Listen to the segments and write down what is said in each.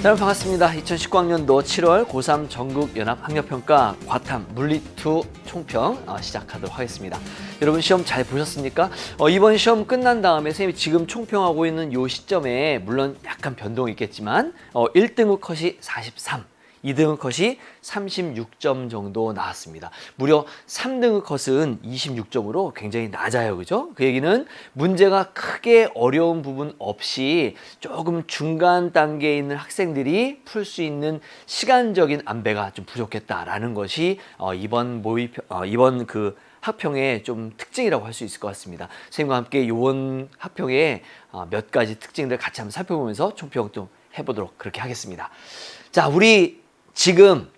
여러분 반갑습니다. 2019학년도 7월 고3 전국연합학력평가 과탐 물리2 총평 시작하도록 하겠습니다. 여러분 시험 잘 보셨습니까? 이번 시험 끝난 다음에 선생님이 지금 총평하고 있는 이 시점에 물론 약간 변동이 있겠지만 1등급 컷이 43, 2등급 컷이 36점 정도 나왔습니다. 무려 3등급 컷은 26점으로 굉장히 낮아요. 그죠? 그 얘기는 문제가 크게 어려운 부분 없이 조금 중간 단계에 있는 학생들이 풀 수 있는 시간적인 안배가 좀 부족했다라는 것이 이번 그 학평의 좀 특징이라고 할 수 있을 것 같습니다. 선생님과 함께 이번 학평의 몇 가지 특징들 같이 한번 살펴보면서 총평 좀 해보도록 그렇게 하겠습니다. 자, 우리 지금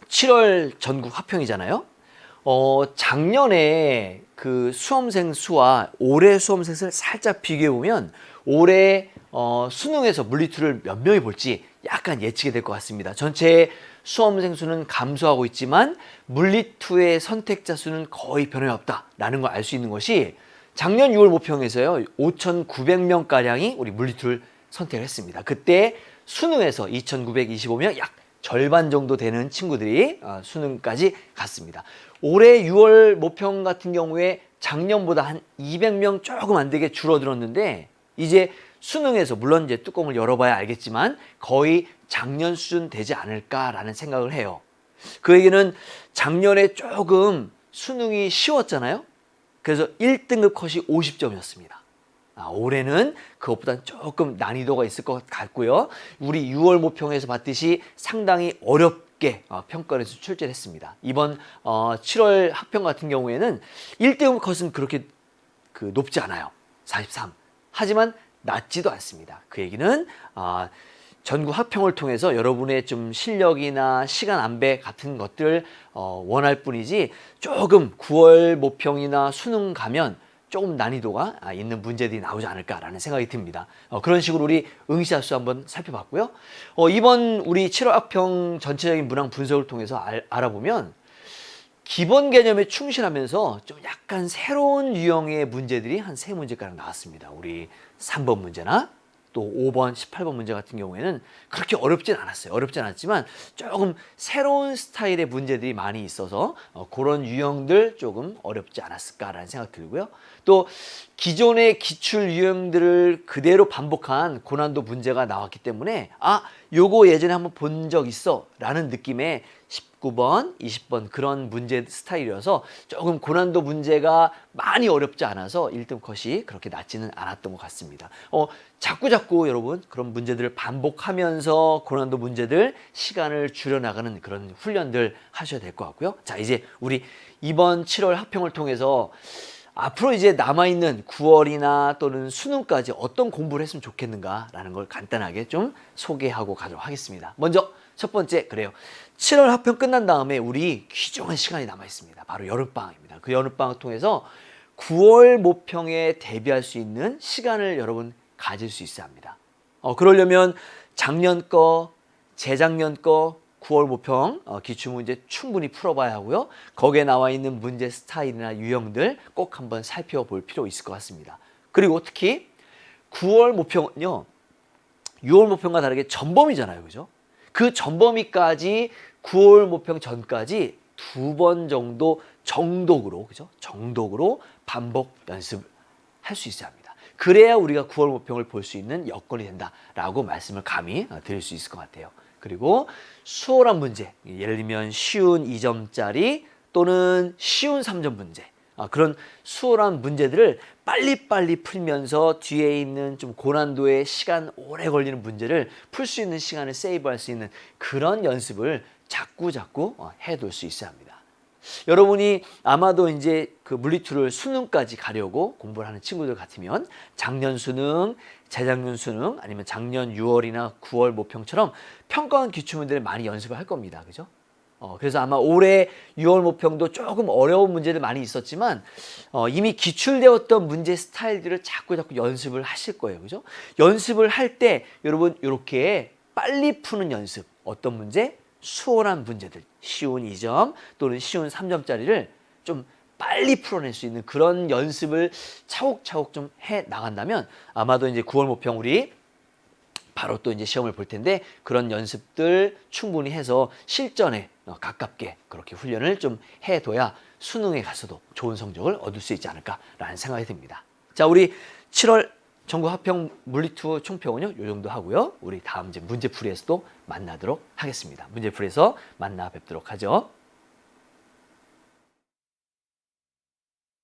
7월 전국 학평이잖아요. 작년에 그 수험생 수와 올해 수험생 수를 살짝 비교해 보면 올해 수능에서 물리2를 몇 명이 볼지 약간 예측이 될 것 같습니다. 전체 수험생 수는 감소하고 있지만 물리2의 선택자 수는 거의 변함이 없다라는 걸 알 수 있는 것이 작년 6월 모평에서요 5,900명가량이 우리 물리2를 선택을 했습니다. 그때 수능에서 2,925명, 약 절반 정도 되는 친구들이 수능까지 갔습니다. 올해 6월 모평 같은 경우에 작년보다 한 200명 조금 안 되게 줄어들었는데 이제 수능에서 물론 이제 뚜껑을 열어봐야 알겠지만 거의 작년 수준 되지 않을까라는 생각을 해요. 그 얘기는 작년에 조금 수능이 쉬웠잖아요. 그래서 1등급 컷이 50점이었습니다. 올해는 그것보다는 조금 난이도가 있을 것 같고요. 우리 6월 모평에서 봤듯이 상당히 어렵게 평가에서 출제를 했습니다. 이번 7월 학평 같은 경우에는 1등급 컷은 그렇게 높지 않아요. 43. 하지만 낮지도 않습니다. 그 얘기는 전국 학평을 통해서 여러분의 좀 실력이나 시간 안배 같은 것들 원할 뿐이지 조금 9월 모평이나 수능 가면 조금 난이도가 있는 문제들이 나오지 않을까라는 생각이 듭니다. 그런 식으로 우리 응시자 수 한번 살펴봤고요. 이번 우리 7월 학평 전체적인 문항 분석을 통해서 알아보면 기본 개념에 충실하면서 좀 약간 새로운 유형의 문제들이 한 3문제가량 나왔습니다. 우리 3번 문제나 또 5번, 18번 문제 같은 경우에는 그렇게 어렵진 않았어요. 어렵진 않았지만 조금 새로운 스타일의 문제들이 많이 있어서 그런 유형들 조금 어렵지 않았을까라는 생각 들고요. 또 기존의 기출 유형들을 그대로 반복한 고난도 문제가 나왔기 때문에 요거 예전에 한번 본 적 있어 라는 느낌의 19번, 20번 그런 문제 스타일이어서 조금 고난도 문제가 많이 어렵지 않아서 1등 컷이 그렇게 낮지는 않았던 것 같습니다. 자꾸 여러분 그런 문제들을 반복하면서 고난도 문제들 시간을 줄여나가는 그런 훈련들 하셔야 될 것 같고요. 자, 이제 우리 이번 7월 학평을 통해서 앞으로 이제 남아있는 9월이나 또는 수능까지 어떤 공부를 했으면 좋겠는가라는 걸 간단하게 좀 소개하고 가도록 하겠습니다. 먼저 첫 번째, 그래요. 7월 학평 끝난 다음에 우리 귀중한 시간이 남아있습니다. 바로 여름방학입니다. 그 여름방학 통해서 9월 모평에 대비할 수 있는 시간을 여러분 가질 수 있어야 합니다. 그러려면 작년 거, 재작년 거 9월 모평 기출문제 충분히 풀어봐야 하고요. 거기에 나와 있는 문제 스타일이나 유형들 꼭 한번 살펴볼 필요 있을 것 같습니다. 그리고 특히 9월 모평은요. 6월 모평과 다르게 전범위잖아요. 그죠? 그 전범위까지 9월 모평 전까지 2번 정도 정독으로, 그죠? 정독으로 반복 연습할 수 있어야 합니다. 그래야 우리가 9월 모평을 볼 수 있는 여건이 된다라고 말씀을 감히 드릴 수 있을 것 같아요. 그리고 수월한 문제, 예를 들면 쉬운 2점짜리 또는 쉬운 3점 문제, 그런 수월한 문제들을 빨리빨리 풀면서 뒤에 있는 좀 고난도의 시간 오래 걸리는 문제를 풀 수 있는 시간을 세이브할 수 있는 그런 연습을 자꾸 해둘 수 있어야 합니다. 여러분이 아마도 이제 그 물리2를 수능까지 가려고 공부를 하는 친구들 같으면 작년 수능, 재작년 수능 아니면 작년 6월이나 9월 모평처럼 평가원 기출문제를 많이 연습을 할 겁니다. 그죠? 그래서 아마 올해 6월 모평도 조금 어려운 문제들 많이 있었지만 이미 기출되었던 문제 스타일들을 자꾸 연습을 하실 거예요. 그죠? 연습을 할 때 여러분 이렇게 빨리 푸는 연습, 어떤 문제? 수월한 문제들, 쉬운 2점 또는 쉬운 3점짜리를 좀 빨리 풀어낼 수 있는 그런 연습을 차곡차곡 좀 해 나간다면 아마도 이제 9월 모평 우리 바로 또 이제 시험을 볼 텐데 그런 연습들 충분히 해서 실전에 가깝게 그렇게 훈련을 좀 해둬야 수능에 가서도 좋은 성적을 얻을 수 있지 않을까라는 생각이 듭니다. 자, 우리 7월 전국 합평 물리2 총평은요, 요 정도 하고요. 우리 다음 이제 문제풀이에서도 만나도록 하겠습니다. 문제풀이에서 만나 뵙도록 하죠.